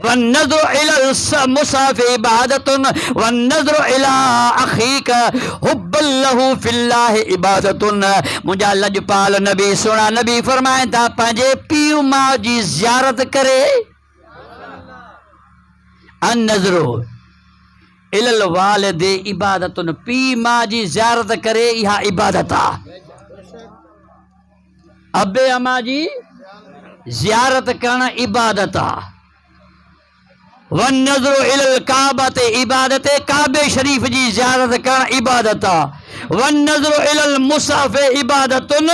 वन्नज़्रु इलल मुसाफ़ इबादतुन वन्नज़्रु इला अख़ीक हुब्बन लहू फ़िल्लाह इबादतुन। मुंहिंजा लॼपाल नबी सुहिणा नबी फ़रमाइनि था पंहिंजे पीउ माउ जी ज़ियारत करे अन-नज़्रु इलल वालिद इबादतुन, पीउ माउ जी ज़ियारत करे इहा इबादत आहे। अबे अमा जी ज़ियारत करण इबादत आहे। वन्नज़्रु इलल काबत इबादत, काबे शरीफ जी ज़ियारत करण इबादत आहे। वन्नज़्रु इलल मुसाफ़ इबादतुन,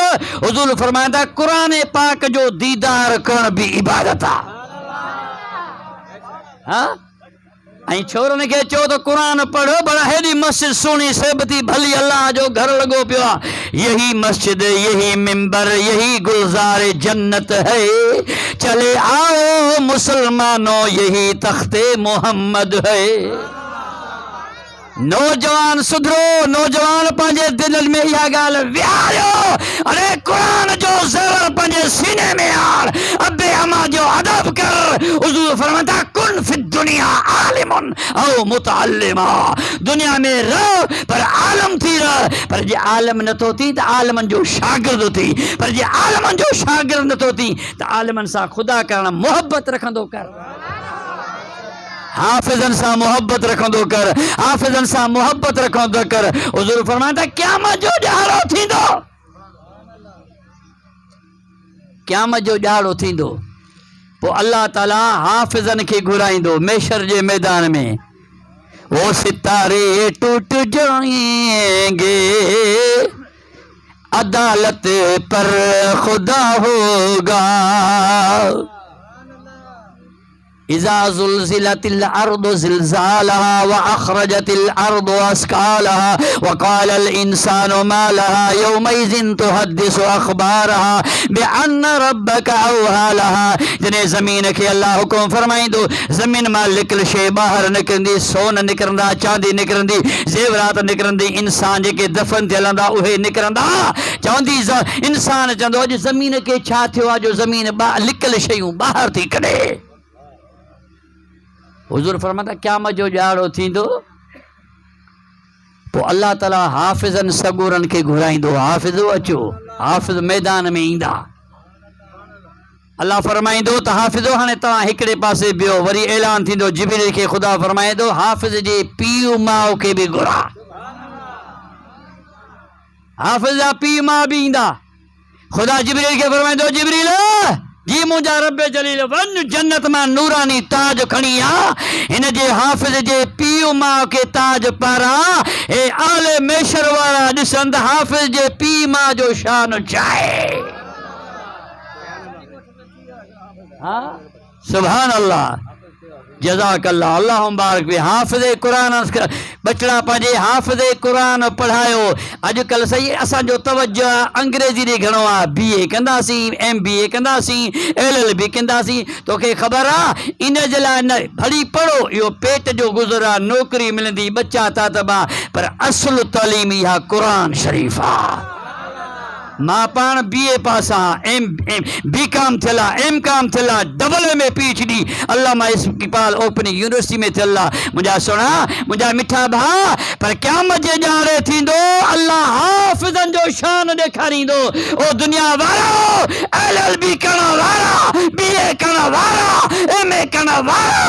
हुज़ूर फरमाइंदा कुरान पाक जो दीदार करण भी इबादत आहे। हाँ ऐं छोरनि खे चओ त कुरान पढ़ो, बड़ा हेॾी मस्जिद सुहिणी सेबती भली अल्लाह जो घर लॻो पियो आहे। यही मस्जिद, यही मिंबर, यही गुलजार जन्नत है, चले आओ मुसलमानों यही तख्ते मोहम्मद है। नौजवान सुधरो, नौजवान पंहिंजे दिलनि में इहा ॻाल्हि विहारियो, अरे कुरान जो ज़ेवर पंहिंजे सीने में आण, अबे अमा जो अदब कर। हुज़ूर फरमाता कुन फि दुनिया आलिमुन औ मुतअल्लिमा, दुनिया में रहो पर आलम थी रह। पर जे आलम नथो थी त आलमनि जो शागिर्द थी, पर जे आलमनि जो शागिर्द नथो थी त आलमनि सां ख़ुदा करण मोहब्बत रखंदो कर, हाफिज़न सां मोहब्बत रखंदो कर, हाफिज़न सां मोहब्बत रखंदो कर। हुज़ूर फरमाइंदा क़यामत जो ॾियारो थींदो, क़यामत जो ॾियारो थींदो, पोइ अल्लाह ताला हाफिज़न खे घुराईंदो मैशर जे मैदान में। वो सितारे टूट जाएंगे अदालत पर खुदा होगा। इज़ा ज़ुल्ज़िलतिल अर्दु ज़िल्ज़ालहा व अख़रजतिल अर्दु अस्क़ालहा व क़ालल इंसानु मा लहा यौमइज़िन तुहद्दिसु अख़बारहा बिअन्न रब्बका औहा लहा। जॾहिं ज़मीन खे अल्लाह हुकुम फरमाईंदो, ज़मीन मां लिकल शइ ॿाहिरि निकिरंदी, सोन निकिरंदा, चांदी निकिरंदी, ज़ेवरात निकिरंदी, इंसान जेके दफ़न थियल हूंदा उहे निकिरंदा। चवंदी इंसान चवंदो अॼु ज़मीन खे छा थियो आहे जो ज़मीन लिकल शयूं ॿाहिरि थी कढे। हुज़ूर फरमाता क़यामत जो ॾियारो थींदो, पोइ अल्लाह ताला हाफिज़न सगूरनि खे घुराईंदो, हाफिज़ो अचो, हाफिज़ मैदान में ईंदा। अल्लाह फरमाईंदो त हाफिज़ो हाणे तव्हां हिकिड़े पासे बिहो, वरी ऐलान थींदो जिब्रील खे ख़ुदा फरमाईंदो हाफिज़ जे पीउ माउ खे बि घुरा। हाफिज़ जा पीउ माउ बि ईंदा। ख़ुदा जिब्रील खे फरमाईंदो जिब्रील जी मुंहिंजा रब जलील वञ जन्नत मां नूरानी ताज खणी आ, हिन जे हाफिज़ जे पीउ माउ खे ताज पारा। हे आले मैशर वारा ॾिसंद हाफिज़ जे पीउ माउ जो शान छा आहे। हाँ सुभान अल्लाह जज़ाकल्लाह अल्लाह मुबारक बि। हाफ़िज़ कुरान बचड़ा पंहिंजे हाफ़िज़ कुरान पढ़ायो। अॼुकल्ह सही असांजो तवज्जो अंग्रेज़ी ॾे घणो आहे, BA कंदासीं, MBA कंदासीं, LLB कंदासीं। तोखे ख़बर आहे इन जे लाइ न भली पढ़ो, इहो पेट जो गुज़र आहे, नौकिरी मिलंदी, बच्चा था तबा, पर असुल तालीम इहा कुरान शरीफ़ आहे। मां पाण BA पास आहियां, BCom थियल आहे, MCom थियल आहे, AA में PhD अल्लामा इक़बाल ओपन यूनिवर्सिटी में थियल आहे। मुंहिंजा सुहिणा मुंहिंजा मिठा भाउ, पर क़यामत जे ॾियारे थींदो अल्लाह हाफ़िज़नि जो शान ॾेखारींदो। ओ दुनिया वारो, LLB करण वारा, BA करण वारा, MA करण वारा,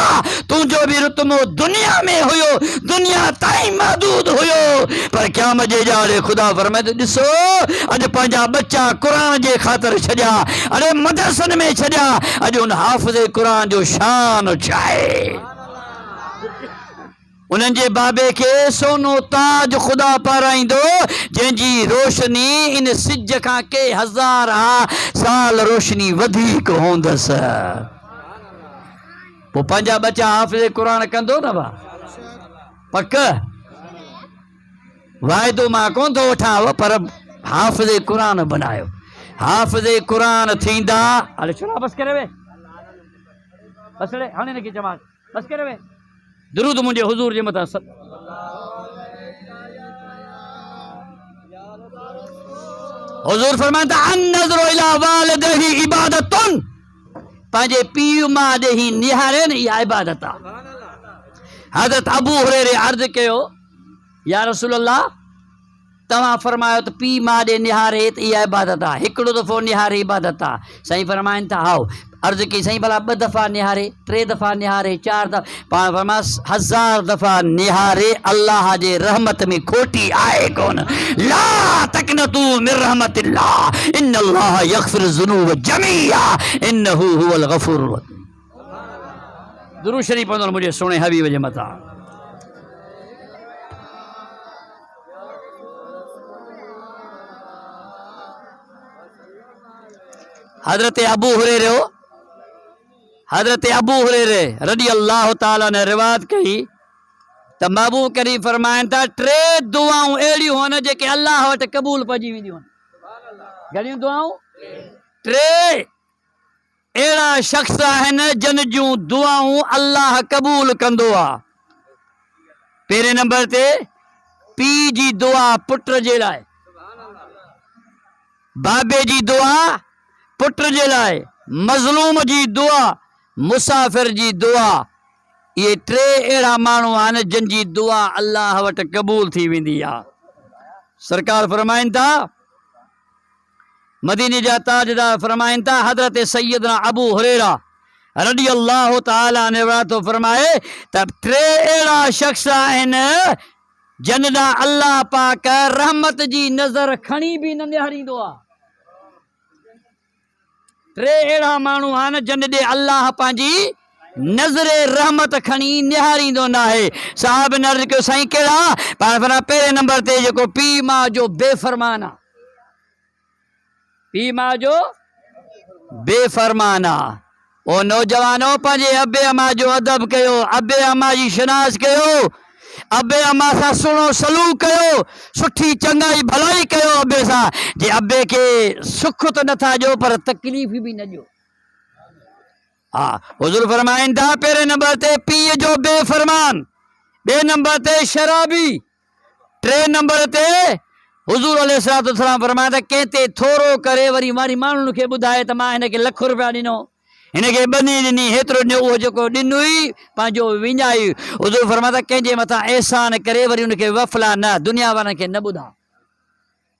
तुंहिंजो बि रुतबो दुनिया में हुयो, दुनिया ताईं महदूद हुयो, पर क़यामत जे ॾियारे ख़ुदा फरमाए ॾिसो अॼु पंहिंजा बच्चा कुरान जे ख़ातिर छॾिया, अरे मदरसनि में छॾिया। अॼु उन हाफ़िज़ कुरान जो शान छा आहे। उन्हनि जे बाबे खे सोनो ताज ख़ुदा पाराईंदो, जंहिंजी रोशनी इन सिज खां के हज़ार साल रोशनी वधीक हूंदसि। पोइ पंहिंजा बच्चा हाफ़िज़ कुरान कंदो न भा पक वाइदो मां कोन थो वठां, पर हाफ़िज़ कुरान बनायो, हाफ़िज़ कुरान थींदा। अरे छोरा बस करे वे, बस रे हाणे न की जमात बस करे वे। दुरूद मुंहिंजे हुज़ूर जे मथां हुज़ूर फरमाइंदा अन नज़रु इला वालिदैहि इबादतुन, पंहिंजे पीउ मां ॾेही निहारे न, इहा इबादत आहे। हज़रत अबू हुरैरे अर्ज़ु कयो, या रसूल अल्लाह, तव्हां फरमायो त पीउ मां ॾे निहारे त इहा इबादत आहे, हिकिड़ो दफ़ो निहारे इबादत आहे। साईं फरमाइनि था, हाओ अर्ज़ु कई, साईं भला 2 दफ़ा निहारे, 3 दफ़ा निहारे, 4 दफ़ा, पाण फरमास 1000 दफ़ा निहारे, अल्लाह जे रहमत में खोटी आहे कोन। ला तक़नतू मिन रहमतिल्लाह इन्नल्लाह यग़फिरु ज़ुनूब जमीआ इन्नहु हुवल गफ़ूरुर रहीम। दुरूद शरीफ पढ़ो मुंहिंजे सुहिणे हबीब जे मथां। हज़रत अबू हुरैरे रज़ी अल्लाह ताला ने रिवायत कई त महबूब करीम फरमाइनि था, 3 दुआऊं अहिड़ियूं आहिनि जेके अल्लाह वटि क़बूल पइजी वेंदियूं आहिनि। घणियूं दुआऊं? 3 अहिड़ा शख़्स आहिनि जिन जूं दुआऊं अल्लाह क़बूल कंदो आहे। पहिरें नंबर ते पीउ जी दुआ पुट जे लाइ, बाबे जी दुआ पुट जे लाइ, मज़लूम जी दुआ, मुसाफ़िर जी दुआ। ये 3 अहिड़ा माण्हू आहिनि जिन जी दुआ अल्लाह वटि क़बूल थी वेंदी आहे। सरकार फरमाइनि था, मदीने जा ताजदार फरमाइनि था, हज़रत सैयदना अबू हुरैरा रज़ी अल्लाह ताला ने तो फरमाए त 3 अहिड़ा शख़्स आहिनि जिन ॾांहुं अल्लाह पाक रहमत जी नज़र खणी बि न निहारींदो आहे। 3 अहिड़ा माण्हू आहिनि जिन ॾे अल्लाह पंहिंजी नज़रे रहमत खणी निहारींदो न आहे। साहब ने अर्ज़ु कयो, साईं कहिड़ा? पाण फरमाया, पहिरें नंबर ते जेको पीउ माउ जो बेफ़रमान आहे, पीउ माउ जो बेफ़रमान आहे। ओ नौजवानो, पंहिंजे अबे अमा जो अदब कयो, अबे अमा जी शिनास कयो, अबे अमा सां सुहिणो सलूक कयो, सुठी चङाई भलाई कयो अबे सां। जे अबे खे सुख त नथा ॾियो पर तकलीफ़ बि न ॾियो। हा, हुज़ूर फरमाइनि था, पहिरें नंबर ते पीउ जो बेफ़रमान, 2 नंबर ते शराबी, 3 नंबर ते हुज़ूर अलैहिस्सलाम फरमाया त कंहिं ते थोरो करे वरी माण्हुनि खे ॿुधाए त मां हिनखे ₹1 ॾिनो, हिनखे ॿनी ॾिनी, हेतिरो ॾिनो, उहो जेको ॾिनुई पंहिंजो विञाई। हुज़ूर फरमाया त कंहिंजे मथां अहसान करे वरी उनखे वफ़ला न, दुनिया वारनि खे न ॿुधा।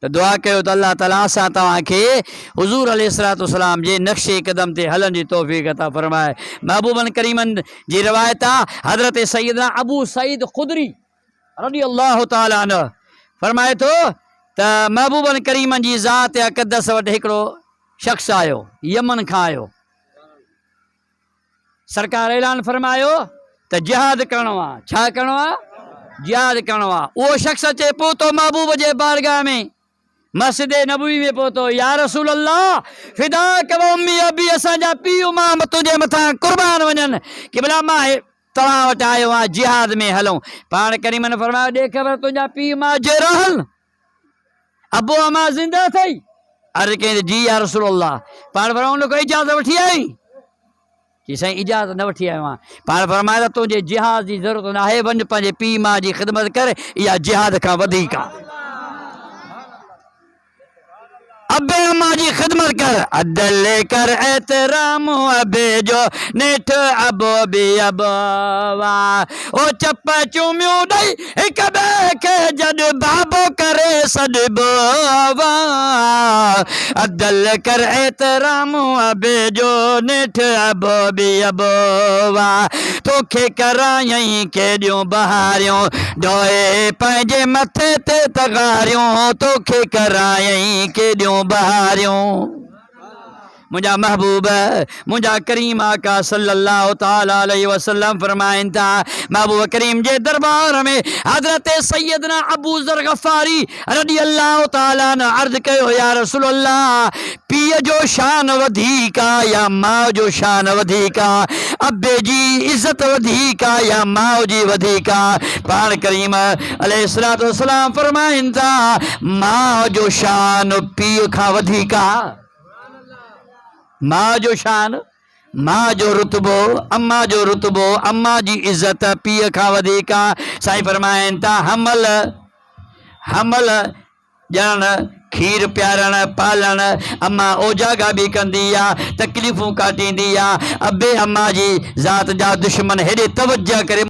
त दुआ कयो त अल्लाह ताला असां तव्हांखे हुज़ूर अलैहिस्सलाम जे नक्शे क़दम ते हलण जी तौफ़ीक़ अता फरमाए। महबूबन करीमन जी रिवायत आहे, हज़रत सैयदना अबू सईद ख़ुदरी रज़ी अल्लाह ताला अन्हु फरमाए थो त महबूबन करीमन जी ज़ात अक़दस वटि हिकिड़ो शख़्स आयो, यमन खां आयो। सरकार ऐलान फरमायो त जिहाद करणो आहे। छा करणो आहे? जिहाद करणो आहे। उहो शख़्स अचे पहुतो महबूब जे बारगाह में, मस्जिद नबवी में पहुतो, या रसूल अल्लाह फिदा कव उम्मी अबी, असांजा पीउ मां तुंहिंजे मथां कुर्बान वञनि, कि भला मां तव्हां वटि आयो आहियां, जिहाद में हलूं। पाण करीमन फरमायो, ॾे ख़बर तुंहिंजा पीउ मां जे रहनि, अबो अमा ज़िंदा अथई? अर्ज़ु कई, जी या रसूल अल्लाह। पाण फरमायो, उन कोई इजाज़त वठी आई? कि साईं इजाज़त न वठी आयो आहियां। पाण फरमायो त तुंहिंजे जिहाद जी ज़रूरत न आहे, वञ पंहिंजे पीउ माउ जी ख़िदमत कर, इहा जिहाद खां वधीक आहे। अबे अम्मा जी खिदमत कर, अदल कर एहतराम अबे जो नेठ अबो बि अबवा, ओ चप चूमियूं ॾई हिक ॿिए खे जॾ बाबो करे सॾबवा। अदल कर एहतराम अबे जो नेठ अबो बि अबवा, तोखे करायई केॾियूं बहारियूं ढोए पंहिंजे मथे ते तगारियूं, तोखे करायई केॾियूं बहारियूं। मुंहिंजा महबूब, मुंहिंजा करीम आका सल्लल्लाहु ताला अलैहि वसल्लम फरमाइनि था, महबूब करीम जे दरबार में हज़रत सैयदना अबू ज़र गफ़ारी रज़ी अल्लाह ताला ने अर्ज़ु कयो, या रसूल अल्लाह, पीउ जो शान वधीक आहे या माउ जो शान वधीक आहे? अबे जी इज़त वधीक आहे या माउ जी वधीक आहे? पाण करीम अलैहिस्सलातु वस्सलाम फरमाइनि था, माउ जो शान पीउ खां वधीक आहे। माउ जो शान, मां जो रुतबो, अम्मा जो रुतबो, अम्मा जी इज़त पीउ खां वधीक आहे। साईं फरमाइनि था, हमल ॼण खीर प्यारण पालण अम्मा ओजागा भी कंदी आ तकलीफ़ूं काटींदी आ अबे अम्मा जी ज़ात जा दुश्मन हेॾे तवज्जो करे